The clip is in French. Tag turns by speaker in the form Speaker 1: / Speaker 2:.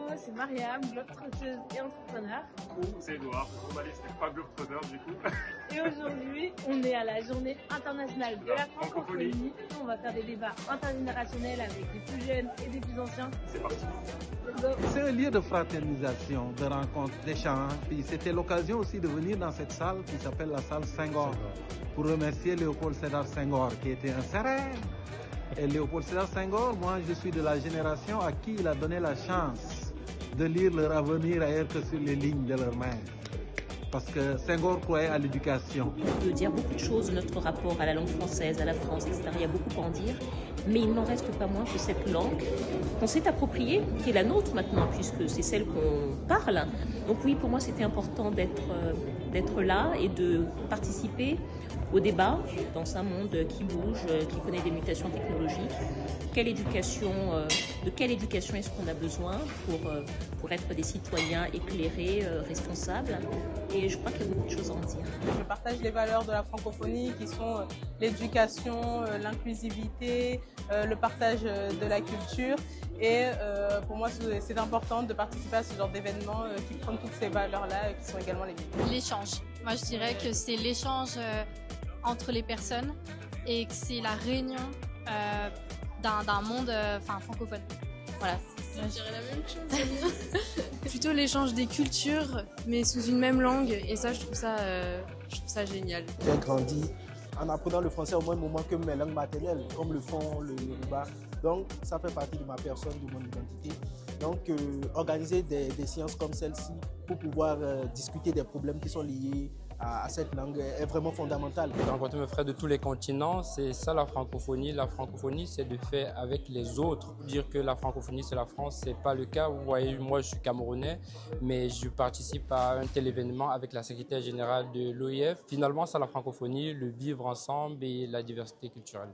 Speaker 1: moi c'est Mariam, globe-trotteuse et entrepreneur.
Speaker 2: C'est Edouard, journaliste et pas globe-trotteur du coup.
Speaker 1: Et aujourd'hui, on est à la journée internationale de la francophonie. On va faire des débats intergénérationnels avec des plus jeunes et des plus anciens.
Speaker 2: C'est parti.
Speaker 3: C'est un lieu de fraternisation, de rencontre, d'échange. Puis c'était l'occasion aussi de venir dans cette salle qui s'appelle la salle Senghor pour remercier Léopold Sédar Senghor qui était un serein. Et Léopold Sédar Senghor, moi je suis de la génération à qui il a donné la chance de lire leur avenir ailleurs que sur les lignes de leurs mains. Parce que Senghor croyait à l'éducation.
Speaker 4: On peut dire beaucoup de choses de notre rapport à la langue française, à la France, etc. Il y a beaucoup à en dire. Mais il n'en reste pas moins que cette langue qu'on s'est appropriée, qui est la nôtre maintenant, puisque c'est celle qu'on parle. Donc oui, pour moi, c'était important d'être là et de participer au débat dans un monde qui bouge, qui connaît des mutations technologiques. De quelle éducation est-ce qu'on a besoin pour être des citoyens éclairés, responsables? Et je crois qu'il y a beaucoup de choses à en dire.
Speaker 5: Je partage les valeurs de la francophonie qui sont l'éducation, l'inclusivité, le partage de la culture. Et pour moi, c'est important de participer à ce genre d'événements qui prennent toutes ces valeurs-là, qui sont également les miennes.
Speaker 6: L'échange. Moi, je dirais que c'est l'échange entre les personnes et que c'est la réunion d'un monde francophone. Voilà.
Speaker 7: Je dirais la même chose. Plutôt l'échange des cultures, mais sous une même langue. Et ça, je trouve ça génial.
Speaker 8: J'ai grandi en apprenant le français au même moment que mes langues maternelles, comme le fon, le yoruba. Donc, ça fait partie de ma personne, de mon identité. Donc, organiser des séances comme celle-ci pour pouvoir discuter des problèmes qui sont liés à cette langue est vraiment fondamental.
Speaker 9: J'ai rencontré mes frères de tous les continents, c'est ça la francophonie. La francophonie, c'est de faire avec les autres. Dire que la francophonie, c'est la France, c'est pas le cas. Vous voyez, moi, je suis camerounais, mais je participe à un tel événement avec la secrétaire générale de l'OIF. Finalement, c'est la francophonie, le vivre ensemble et la diversité culturelle.